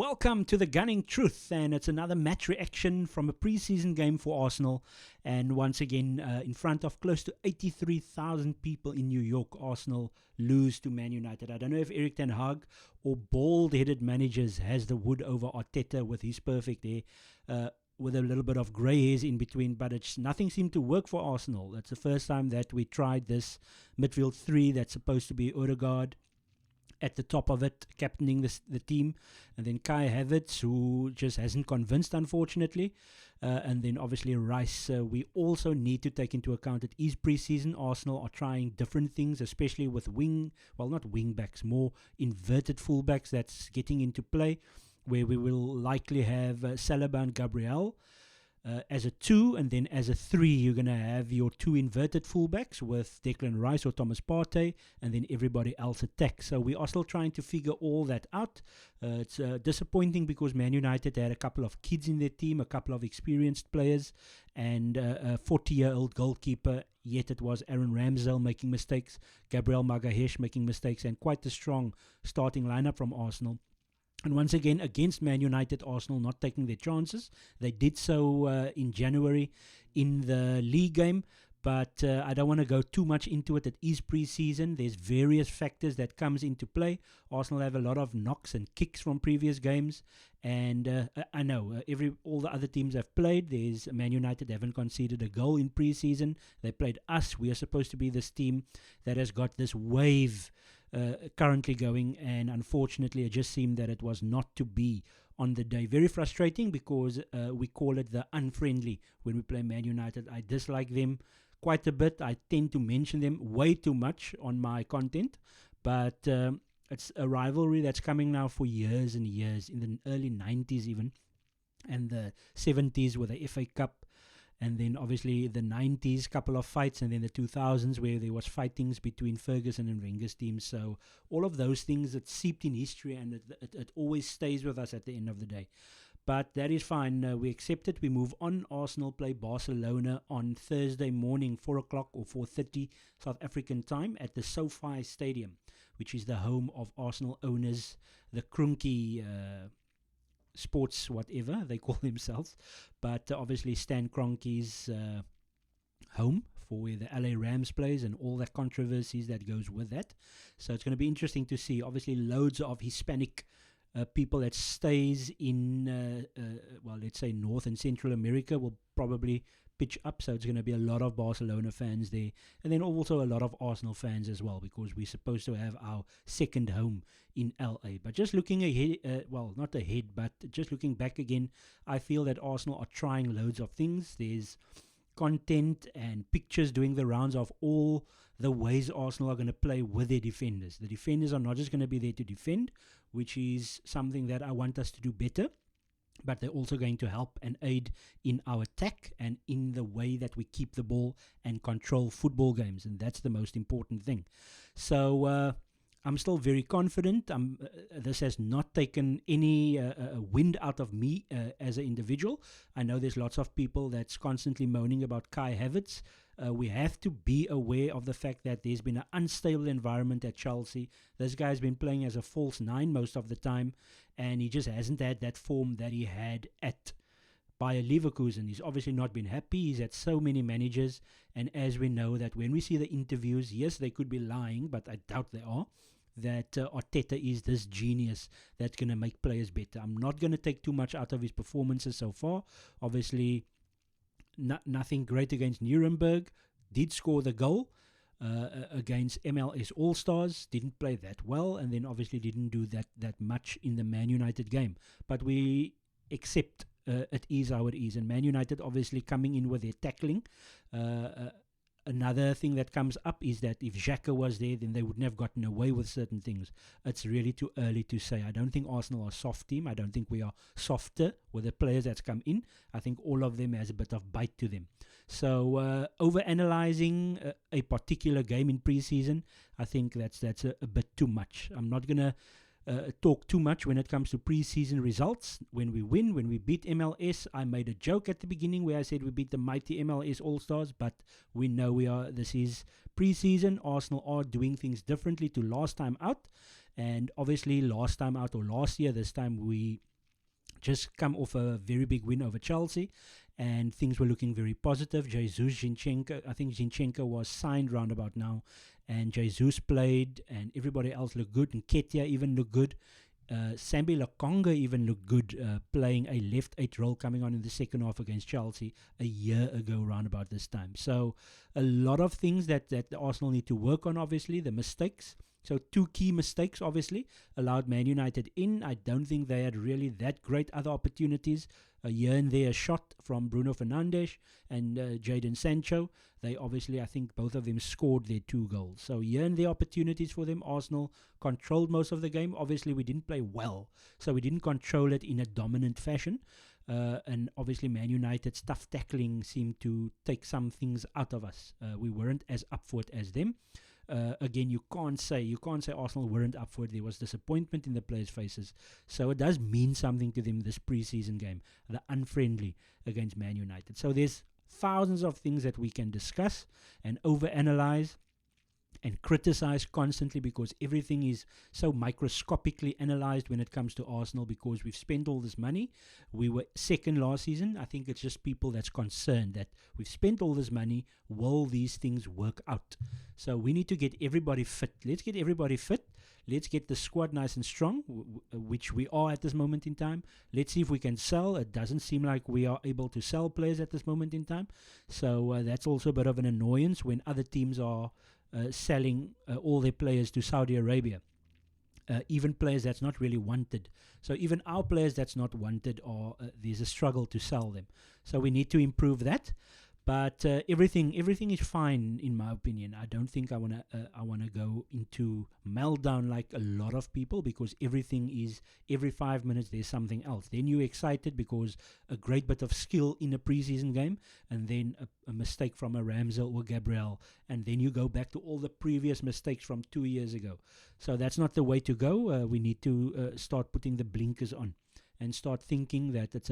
Welcome to the Gunning Truth, and it's another match reaction from a pre-season game for Arsenal, and once again in front of close to 83,000 people in New York, Arsenal lose to Man United. I don't know if Erik ten Hag or bald-headed managers has the wood over Arteta with his perfect hair, with a little bit of grey hairs in between, but nothing seemed to work for Arsenal. That's the first time that we tried this midfield three that's supposed to be Odegaard at the top of it, captaining the team, and then Kai Havertz, who just hasn't convinced, unfortunately, and then obviously Rice. We also need to take into account it is pre-season. Arsenal are trying different things, especially with not wing backs, more inverted fullbacks that's getting into play, where we will likely have Saliba and Gabriel as a 2, and then as a 3 you're going to have your 2 inverted fullbacks with Declan Rice or Thomas Partey, and then everybody else attack. So we are still trying to figure all that out. It's disappointing because Man United had a couple of kids in their team, a couple of experienced players, and a 40-year-old goalkeeper, yet it was Aaron Ramsdale making mistakes, Gabriel Magalhaes making mistakes, and quite a strong starting lineup from Arsenal. And once again, against Man United, Arsenal not taking their chances. They did so in January in the league game, but I don't want to go too much into it. It is pre-season. There's various factors that comes into play. Arsenal have a lot of knocks and kicks from previous games, and I know all the other teams have played. There's Man United haven't conceded a goal in pre-season. They played us. We are supposed to be this team that has got this wave currently going, and unfortunately it just seemed that it was not to be on the day. Very frustrating because we call it the unfriendly when we play Man United. I dislike them quite a bit. I tend to mention them way too much on my content, but it's a rivalry that's coming now for years and years, in the early 90s even, and the 70s with the FA Cup, and then obviously the 90s, couple of fights, and then the 2000s where there was fightings between Ferguson and Wenger's teams. So all of those things that seeped in history, and it always stays with us at the end of the day. But that is fine. We accept it. We move on. Arsenal play Barcelona on Thursday morning, 4 o'clock or 4:30 South African time at the SoFi Stadium, which is the home of Arsenal owners, the Kroenke Sports, whatever they call themselves, but obviously Stan Kroenke's home for where the LA Rams plays and all the controversies that goes with that. So it's going to be interesting to see. Obviously loads of Hispanic people that stays in let's say North and Central America will probably pitch up, so it's going to be a lot of Barcelona fans there, and then also a lot of Arsenal fans as well, because we're supposed to have our second home in LA. But just looking ahead, not ahead, but just looking back again, I feel that Arsenal are trying loads of things. There's content and pictures doing the rounds of all the ways Arsenal are going to play with their defenders. The defenders are not just going to be there to defend, which is something that I want us to do better, but they're also going to help and aid in our attack and in the way that we keep the ball and control football games, and that's the most important thing. So I'm still very confident. This has not taken any wind out of me as an individual. I know there's lots of people that's constantly moaning about Kai Havertz. We have to be aware of the fact that there's been an unstable environment at Chelsea. This guy's been playing as a false 9 most of the time, and he just hasn't had that form that he had at Bayer Leverkusen. He's obviously not been happy. He's had so many managers, and as we know that when we see the interviews, yes, they could be lying, but I doubt they are, that Arteta is this genius that's going to make players better. I'm not going to take too much out of his performances so far. Obviously, nothing great against Nuremberg. Did score the goal against MLS All-Stars. Didn't play that well, and then obviously didn't do that much in the Man United game. But we accept it is how it is. And Man United obviously coming in with their tackling. Another thing that comes up is that if Xhaka was there, then they wouldn't have gotten away with certain things. It's really too early to say. I don't think Arsenal are a soft team. I don't think we are softer with the players that's come in. I think all of them has a bit of bite to them. So over-analyzing a particular game in pre-season, I think that's a bit too much. I'm not going to talk too much when it comes to pre-season results. When we win, when we beat MLS, I made a joke at the beginning where I said we beat the mighty MLS All-Stars, but we know this is pre-season. Arsenal are doing things differently to last time out, and obviously last time out, or last year, this time we just come off a very big win over Chelsea, and things were looking very positive. Jesus, Zinchenko, I think Zinchenko was signed round about now, and Jesus played, and everybody else looked good, and Ketia even looked good. Sambi Lokonga even looked good, playing a left 8 role coming on in the second half against Chelsea a year ago round about this time. So a lot of things that the Arsenal need to work on, obviously. The mistakes. So 2 key mistakes, obviously, allowed Man United in. I don't think they had really that great other opportunities. A here and there shot from Bruno Fernandes and Jadon Sancho. They obviously, I think both of them scored their 2 goals. So here and there opportunities for them. Arsenal controlled most of the game. Obviously, we didn't play well, so we didn't control it in a dominant fashion. And obviously, Man United's tough tackling seemed to take some things out of us. We weren't as up for it as them. Again, you can't say Arsenal weren't up for it. There was disappointment in the players' faces, so it does mean something to them, this pre-season game, the unfriendly against Man United. So there's thousands of things that we can discuss and overanalyze and criticize constantly, because everything is so microscopically analyzed when it comes to Arsenal, because we've spent all this money. We were second last season. I think it's just people that's concerned that we've spent all this money. Will these things work out? So we need to get everybody fit. Let's get everybody fit. Let's get the squad nice and strong, which we are at this moment in time. Let's see if we can sell. It doesn't seem like we are able to sell players at this moment in time. So that's also a bit of an annoyance when other teams are selling all their players to Saudi Arabia, even players that's not really wanted. So even our players that's not wanted, are there's a struggle to sell them. So we need to improve that. But everything is fine in my opinion. I don't think I wanna go into meltdown like a lot of people, because everything is, every 5 minutes there's something else. Then you're excited because a great bit of skill in a preseason game, and then a mistake from a Ramsel or Gabriel, and then you go back to all the previous mistakes from 2 years ago. So that's not the way to go. We need to start putting the blinkers on and start thinking that it's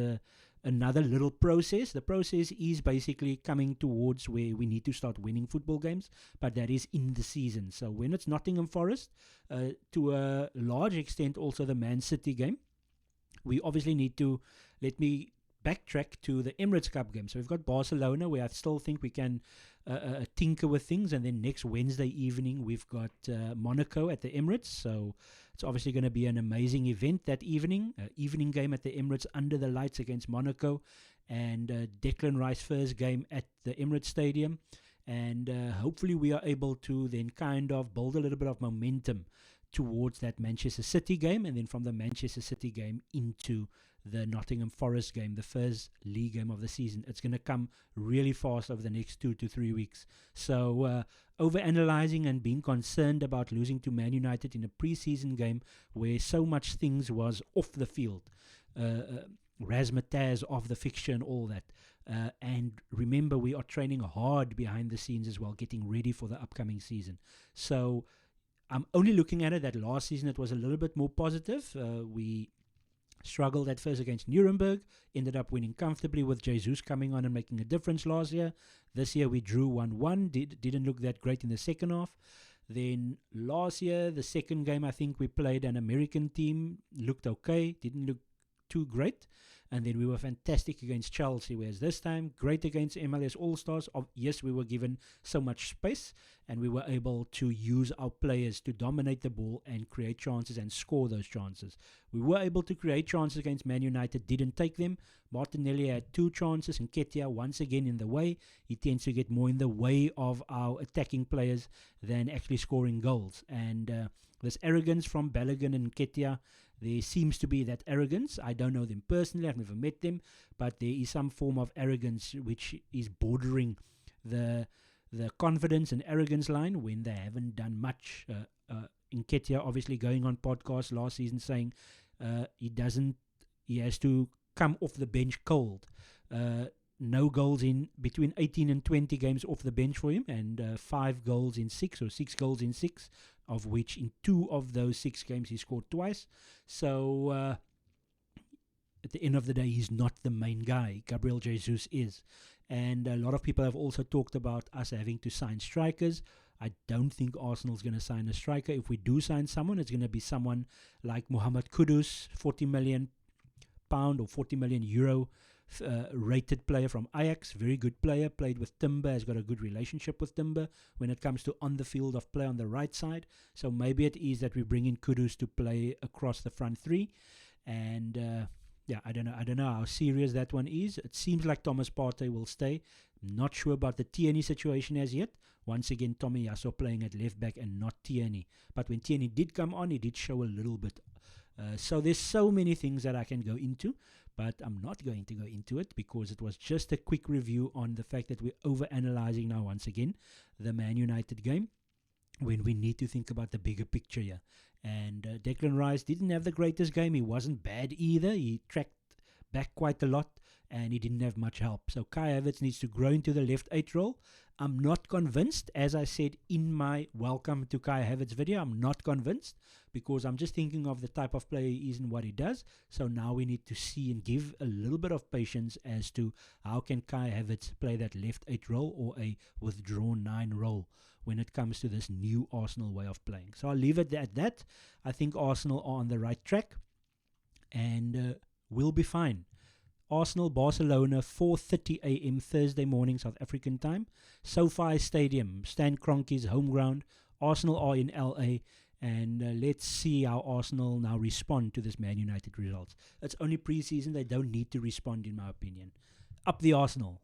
another little process. The process is basically coming towards where we need to start winning football games, but that is in the season. So when it's Nottingham Forest, to a large extent also the Man City game, we obviously need to, let me backtrack to the Emirates Cup game. So we've got Barcelona, where I still think we can tinker with things, and then next Wednesday evening we've got Monaco at the Emirates. So it's obviously going to be an amazing event that evening. Evening game at the Emirates under the lights against Monaco, and Declan Rice first game at the Emirates Stadium. And hopefully we are able to then kind of build a little bit of momentum towards that Manchester City game, and then from the Manchester City game into the Nottingham Forest game, the first league game of the season. It's going to come really fast over the next 2 to 3 weeks. So over-analyzing and being concerned about losing to Man United in a pre-season game where so much things was off the field, razzmatazz of the fixture and all that. And remember, we are training hard behind the scenes as well, getting ready for the upcoming season. So I'm only looking at it that last season it was a little bit more positive. We struggled at first against Nuremberg, ended up winning comfortably with Jesus coming on and making a difference last year. This year we drew 1-1, didn't look that great in the second half. Then last year, the second game, I think we played an American team, looked okay, didn't look too great. And then we were fantastic against Chelsea, whereas this time, great against MLS All-Stars. Yes, we were given so much space, and we were able to use our players to dominate the ball and create chances and score those chances. We were able to create chances against Man United, didn't take them. Martinelli had 2 chances, and Ketia once again in the way. He tends to get more in the way of our attacking players than actually scoring goals. And this arrogance from Balogun and Ketia, there seems to be that arrogance. I don't know them personally, I've never met them, but there is some form of arrogance which is bordering the confidence and arrogance line when they haven't done much. Nketiah obviously going on podcast last season saying he has to come off the bench cold. No goals in between 18 and 20 games off the bench for him, and 5 goals in 6 or 6 goals in 6, of which in 2 of those 6 games he scored twice. So at the end of the day, he's not the main guy. Gabriel Jesus is. And a lot of people have also talked about us having to sign strikers. I don't think Arsenal's going to sign a striker. If we do sign someone, it's going to be someone like Mohamed Kudus, 40 million £40 or 40 million euro rated player from Ajax. Very good player, played with Timber, has got a good relationship with Timber when it comes to on the field of play on the right side. So maybe it is that we bring in Kudus to play across the front three. And I don't know how serious that one is. It seems like Thomas Partey will stay. Not sure about the Tierney situation as yet. Once again, Tommy Yasso playing at left back and not Tierney. But when Tierney did come on, he did show a little bit. So there's so many things that I can go into, but I'm not going to go into it because it was just a quick review on the fact that we're overanalyzing now once again the Man United game when we need to think about the bigger picture here. And Declan Rice didn't have the greatest game. He wasn't bad either. He tracked back quite a lot and he didn't have much help. So Kai Havertz needs to grow into the left 8 role. I'm not convinced, as I said in my Welcome to Kai Havertz video, I'm not convinced because I'm just thinking of the type of player he is and what he does. So now we need to see and give a little bit of patience as to how can Kai Havertz play that left 8 role or a withdrawn 9 role when it comes to this new Arsenal way of playing. So I'll leave it at that. I think Arsenal are on the right track and we'll be fine. Arsenal, Barcelona, 4:30 a.m. Thursday morning, South African time. SoFi Stadium, Stan Kroenke's home ground. Arsenal are in LA, and let's see how Arsenal now respond to this Man United results. It's only pre-season; they don't need to respond, in my opinion. Up the Arsenal.